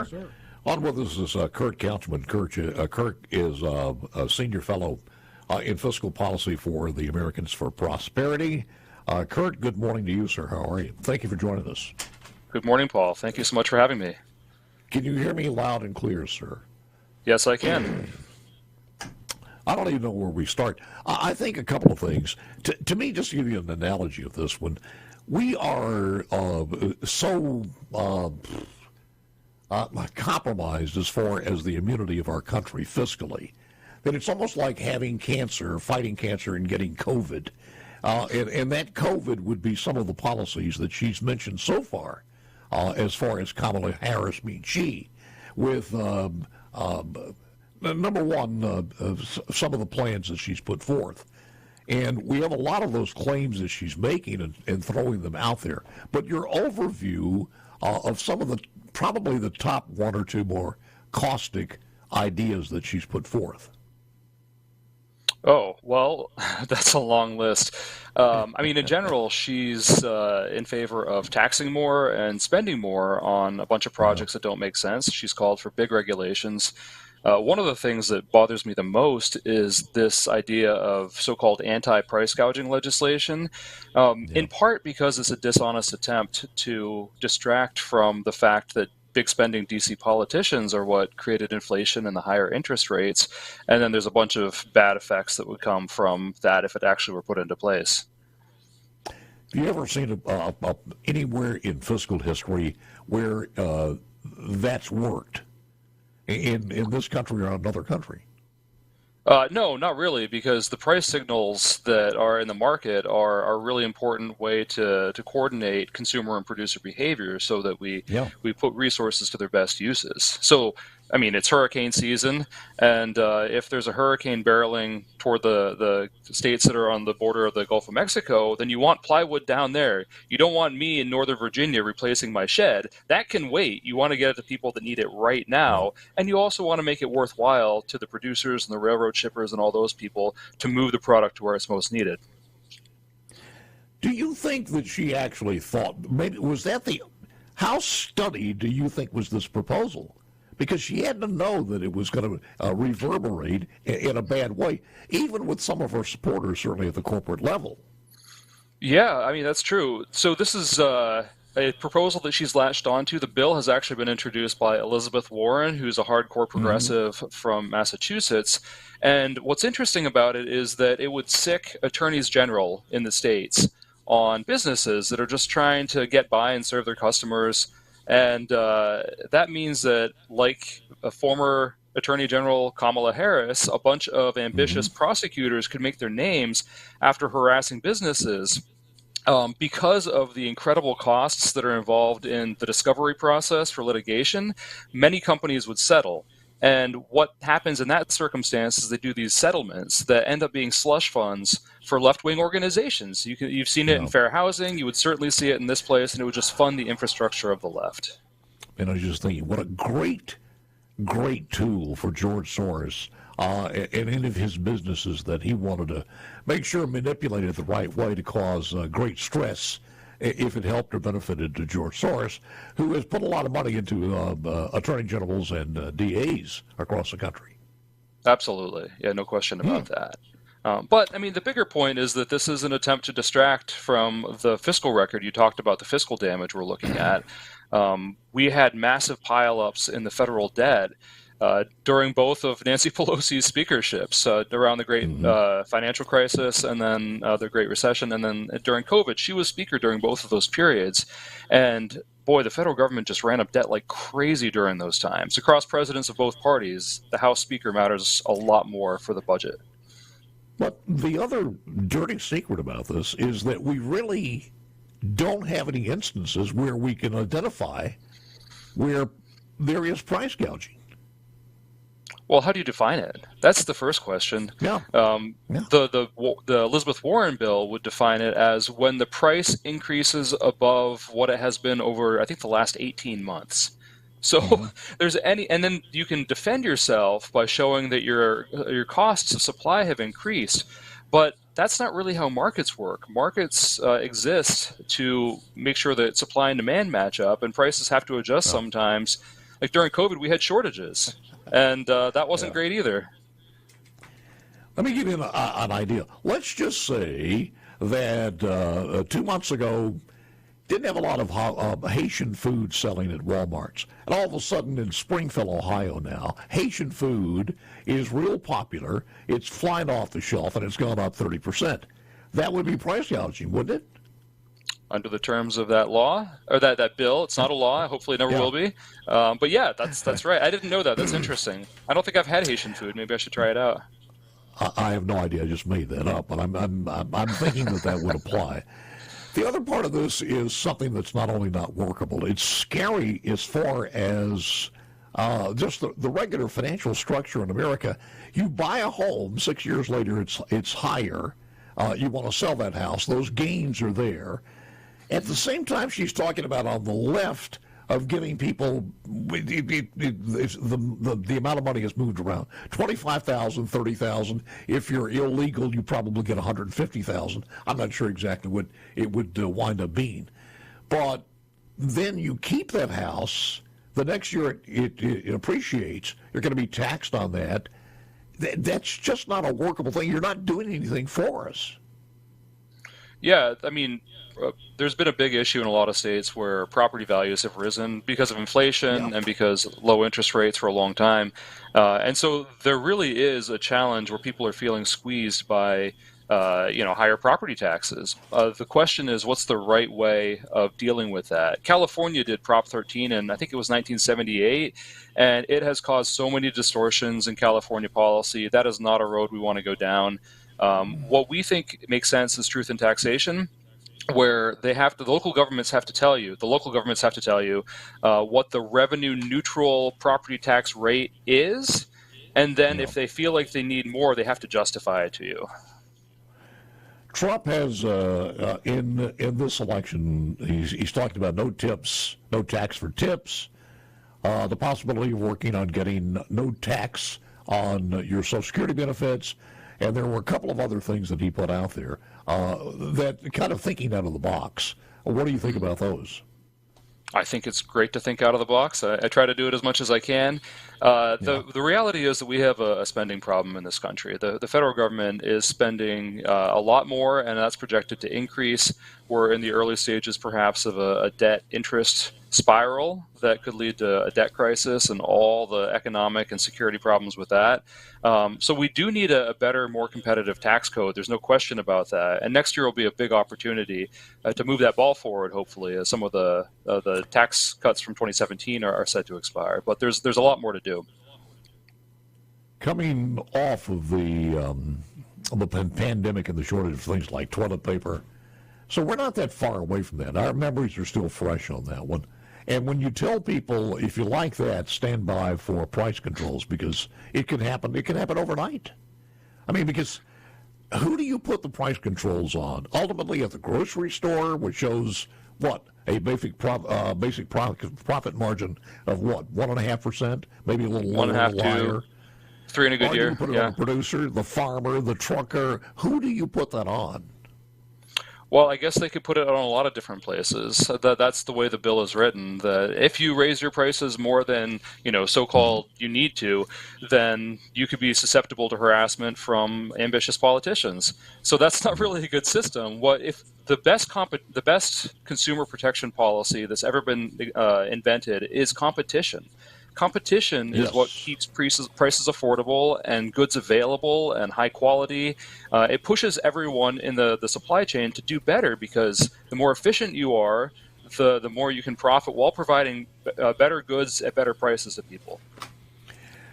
Sir. On with us is Kurt Couchman. Kurt is a senior fellow in fiscal policy for the Americans for Prosperity. Kurt, good morning to you, sir. How are you? Thank you for joining us. Good morning, Paul. Thank you so much for having me. Can you hear me loud and clear, sir? Yes, I can. I don't even know where we start. I think a couple of things. To me, just to give you an analogy of this one, we are so compromised as far as the immunity of our country fiscally that it's almost like having cancer, fighting cancer, and getting COVID. And that COVID would be some of the policies that she's mentioned so far as Kamala Harris means she, with number one, some of the plans that she's put forth. And we have a lot of those claims that she's making and throwing them out there. But your overview of some of the, probably the top one or two more caustic ideas that she's put forth. Oh, well, that's a long list. I mean, in general, she's in favor of taxing more and spending more on a bunch of projects that don't make sense. She's called for big regulations. One of the things that bothers me the most is this idea of so-called anti-price gouging legislation, in part because it's a dishonest attempt to distract from the fact that big spending DC politicians are what created inflation and the higher interest rates. And then there's a bunch of bad effects that would come from that if it actually were put into place. Have you ever seen anywhere in fiscal history where that's worked in this country or another country? No, not really, because the price signals that are in the market are a really important way to coordinate consumer and producer behavior so that we put resources to their best uses. So, I mean, it's hurricane season, and if there's a hurricane barreling toward the states that are on the border of the Gulf of Mexico, then you want plywood down there. You don't want me in Northern Virginia replacing my shed. That can wait. You want to get it to people that need it right now, and you also want to make it worthwhile to the producers and the railroad shippers and all those people to move the product to where it's most needed. Do you think that she actually thought, maybe was that how studied do you think was this proposal? Because she had to know that it was going to reverberate in a bad way, even with some of her supporters, certainly at the corporate level. Yeah, I mean, that's true. So this is a proposal that she's latched onto. The bill has actually been introduced by Elizabeth Warren, who's a hardcore progressive from Massachusetts. And what's interesting about it is that it would sick attorneys general in the states on businesses that are just trying to get by and serve their customers. And that means that, like a former Attorney General Kamala Harris, a bunch of ambitious prosecutors could make their names after harassing businesses because of the incredible costs that are involved in the discovery process for litigation. Many companies would settle. And what happens in that circumstance is they do these settlements that end up being slush funds for left-wing organizations. You've seen it in fair housing. You would certainly see it in this place, and it would just fund the infrastructure of the left. And I was just thinking, what a great tool for George Soros and any of his businesses that he wanted to make sure manipulated the right way to cause great stress if it helped or benefited to George Soros, who has put a lot of money into attorney generals and DAs across the country. Absolutely. Yeah, no question about that. But, I mean, the bigger point is that this is an attempt to distract from the fiscal record. You talked about the fiscal damage we're looking at. We had massive pileups in the federal debt during both of Nancy Pelosi's speakerships, around the great financial crisis and then the Great Recession, and then during COVID. She was speaker during both of those periods. And boy, the federal government just ran up debt like crazy during those times. Across presidents of both parties, the House Speaker matters a lot more for the budget. But the other dirty secret about this is that we really don't have any instances where we can identify where there is price gouging. Well, how do you define it? That's the first question. The Elizabeth Warren bill would define it as when the price increases above what it has been over, I think, the last 18 months. So there's and then you can defend yourself by showing that your costs of supply have increased, but that's not really how markets work. Markets exist to make sure that supply and demand match up, and prices have to adjust sometimes Like during COVID, we had shortages, and that wasn't great either. Let me give you an idea. Let's just say that 2 months ago, didn't have a lot of Haitian food selling at Walmarts. And all of a sudden in Springfield, Ohio now, Haitian food is real popular. It's flying off the shelf, and it's gone up 30%. That would be price gouging, wouldn't it? Under the terms of that law, or that bill. It's not a law. Hopefully it never will be. But yeah, that's right. I didn't know that. That's interesting. I don't think I've had Haitian food. Maybe I should try it out. I have no idea. I just made that up, but I'm thinking that would apply. The other part of this is something that's not only not workable, it's scary as far as just the regular financial structure in America. You buy a home, 6 years later it's higher. You want to sell that house. Those gains are there. At the same time, she's talking about on the left of giving people, the amount of money has moved around. $25,000, $30,000. If you're illegal, you probably get $150,000. I'm not sure exactly what it would wind up being. But then you keep that house. The next year it appreciates. You're going to be taxed on that. That's just not a workable thing. You're not doing anything for us. Yeah, I mean, there's been a big issue in a lot of states where property values have risen because of inflation and because low interest rates for a long time. And so there really is a challenge where people are feeling squeezed by higher property taxes. The question is, what's the right way of dealing with that? California did Prop 13 in, I think it was 1978, and it has caused so many distortions in California policy. That is not a road we want to go down. What we think makes sense is truth in taxation, where the local governments have to tell you what the revenue neutral property tax rate is, and then if they feel like they need more, they have to justify it to you. Trump has in this election, he's talked about no tips, no tax for tips, the possibility of working on getting no tax on your Social Security benefits. And there were a couple of other things that he put out there that kind of thinking out of the box. What do you think about those? I think it's great to think out of the box. I try to do it as much as I can. The reality is that we have a spending problem in this country. The federal government is spending a lot more, and that's projected to increase. We're in the early stages, perhaps, of a debt interest spiral that could lead to a debt crisis and all the economic and security problems with that. So we do need a better, more competitive tax code. There's no question about that. And next year will be a big opportunity to move that ball forward, hopefully, as some of the tax cuts from 2017 are set to expire. But there's a lot more to do. Coming off of the pandemic and the shortage of things like toilet paper, so we're not that far away from that. Our memories are still fresh on that one. And when you tell people, if you like that, stand by for price controls, because it can happen overnight. I mean, because who do you put the price controls on? Ultimately at the grocery store, which shows what? A basic profit margin of what? 1.5%? Maybe a little lower, 1.5 to 3 in a good year. You put it on the producer, the farmer, the trucker. Who do you put that on? Well, I guess they could put it on a lot of different places. That's the way the bill is written, that if you raise your prices more than, so-called you need to, then you could be susceptible to harassment from ambitious politicians. So that's not really a good system. What if the best consumer protection policy that's ever been invented is competition? Competition is what keeps prices affordable and goods available and high quality. It pushes everyone in the supply chain to do better, because the more efficient you are, the more you can profit while providing better goods at better prices to people.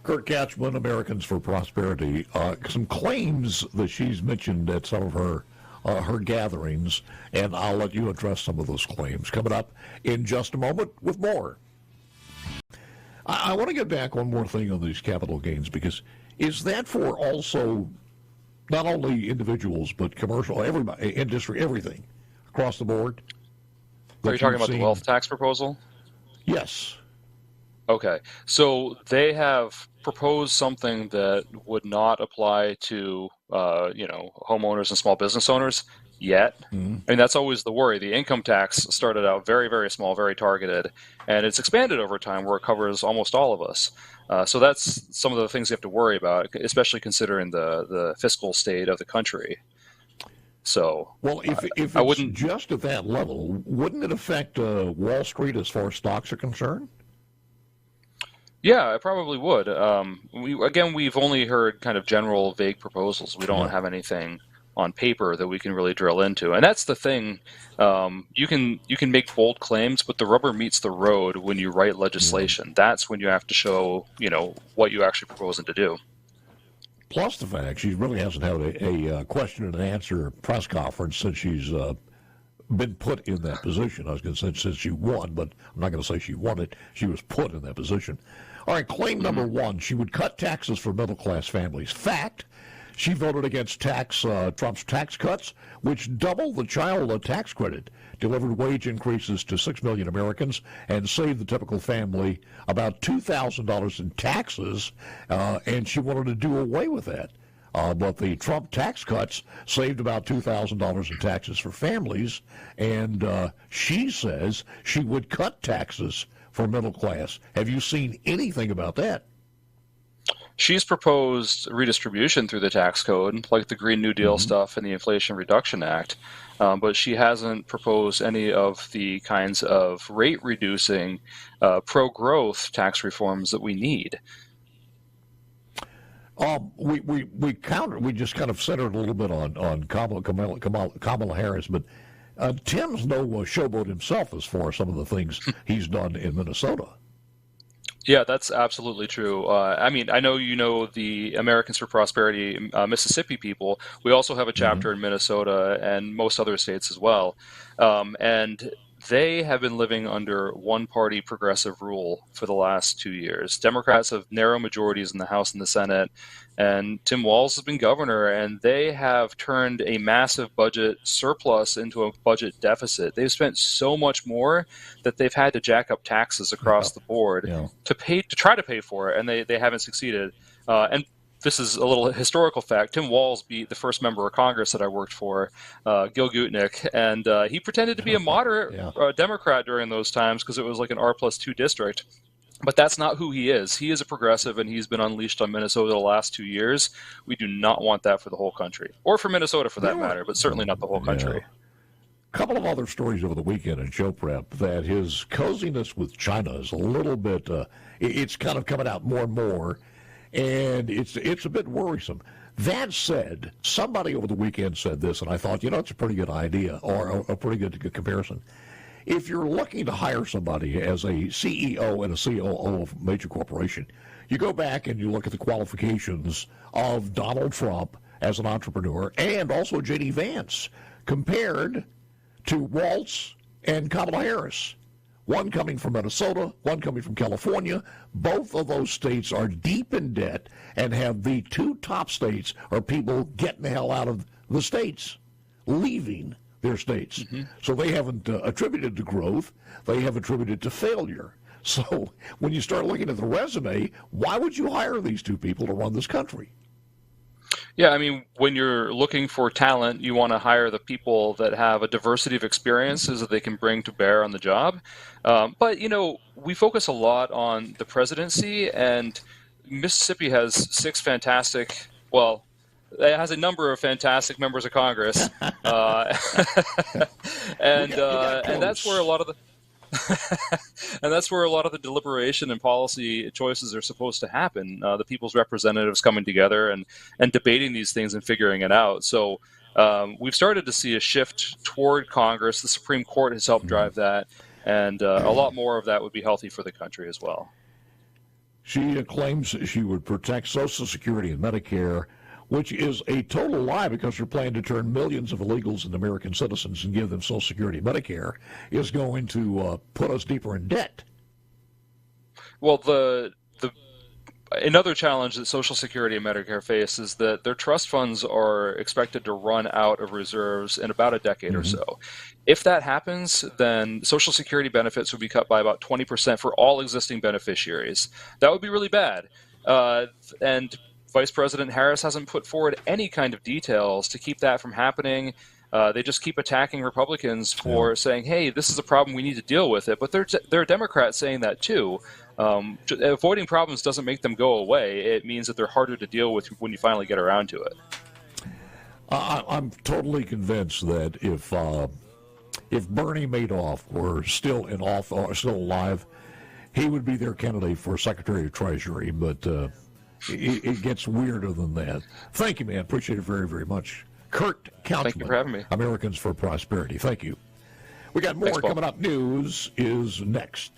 Kurt Couchman, Americans for Prosperity. Some claims that she's mentioned at some of her gatherings, and I'll let you address some of those claims. Coming up in just a moment with more. I want to get back one more thing on these capital gains, because is that for also not only individuals but commercial, everybody, industry, everything across the board? Are you talking about the wealth tax proposal? Yes. Okay, so they have proposed something that would not apply to, homeowners and small business owners yet. Mm-hmm. I mean, that's always the worry. The income tax started out very, very small, very targeted, and it's expanded over time where it covers almost all of us. So that's some of the things you have to worry about, especially considering the fiscal state of the country. So, well, if I it's wouldn't. just at that level, wouldn't it affect Wall Street as far as stocks are concerned? Yeah, it probably would. We've only heard kind of general, vague proposals. We don't have anything on paper that we can really drill into, and that's the thing. You can make bold claims, but the rubber meets the road when you write legislation. That's when you have to show, what you actually proposing to do. Plus the fact she really hasn't had a question and answer press conference since she's been put in that position. I was going to say since she won, but I'm not going to say she won it. She was put in that position. All right, claim number one, she would cut taxes for middle-class families. Fact, she voted against Trump's tax cuts, which doubled the child tax credit, delivered wage increases to 6 million Americans, and saved the typical family about $2,000 in taxes, and she wanted to do away with that. But the Trump tax cuts saved about $2,000 in taxes for families, and she says she would cut taxes for middle class. Have you seen anything about that? She's proposed redistribution through the tax code, like the Green New Deal stuff and the Inflation Reduction Act, but she hasn't proposed any of the kinds of rate-reducing, pro-growth tax reforms that we need. We just kind of centered a little bit on Kamala Harris, but Tim's no showboat himself as far as some of the things he's done in Minnesota. Yeah, that's absolutely true. I know you know the Americans for Prosperity Mississippi people. We also have a chapter in Minnesota and most other states as well. And they have been living under one-party progressive rule for the last 2 years. Democrats have narrow majorities in the House and the Senate, and Tim Walz has been governor, and they have turned a massive budget surplus into a budget deficit. They've spent so much more that they've had to jack up taxes across the board to try to pay for it, and they haven't succeeded. And this is a little historical fact. Tim Walz beat the first member of Congress that I worked for, Gil Gutnick, and he pretended to be a moderate Democrat during those times because it was like an R+2 district. But that's not who he is. He is a progressive, and he's been unleashed on Minnesota the last 2 years. We do not want that for the whole country, or for Minnesota for that matter, but certainly not the whole country. A couple of other stories over the weekend in show prep that his coziness with China is a little bit, it's kind of coming out more and more, and it's a bit worrisome. That said, somebody over the weekend said this, and I thought, it's a pretty good idea, or a pretty good comparison. If you're looking to hire somebody as a CEO and a COO of a major corporation, you go back and you look at the qualifications of Donald Trump as an entrepreneur and also J.D. Vance compared to Walz and Kamala Harris. One coming from Minnesota, one coming from California. Both of those states are deep in debt and have the two top states are people getting the hell out of the states, leaving their states. So they haven't attributed to growth. They have attributed to failure. So when you start looking at the resume, why would you hire these two people to run this country? Yeah, I mean, when you're looking for talent, you want to hire the people that have a diversity of experiences that they can bring to bear on the job. But, we focus a lot on the presidency, and Mississippi has it has a number of fantastic members of Congress, and that's where a lot of the and that's where a lot of the deliberation and policy choices are supposed to happen. The people's representatives coming together and debating these things and figuring it out. So we've started to see a shift toward Congress. The Supreme Court has helped drive that, and a lot more of that would be healthy for the country as well. She claims she would protect Social Security and Medicare, which is a total lie because her plan to turn millions of illegals into American citizens and give them Social Security and Medicare is going to put us deeper in debt. Well, another challenge that Social Security and Medicare face is that their trust funds are expected to run out of reserves in about a decade or so. If that happens, then Social Security benefits would be cut by about 20% for all existing beneficiaries. That would be really bad. And Vice President Harris hasn't put forward any kind of details to keep that from happening. They just keep attacking Republicans for saying, hey, this is a problem, we need to deal with it. But there are Democrats saying that too. Avoiding problems doesn't make them go away. It means that they're harder to deal with when you finally get around to it. I'm totally convinced that if Bernie Madoff were still still alive, he would be their candidate for Secretary of Treasury. But it gets weirder than that. Thank you, man. Appreciate it very, very much. Kurt Couchman. Thank you for having me. Americans for Prosperity. Thank you. We got more coming up. News is next.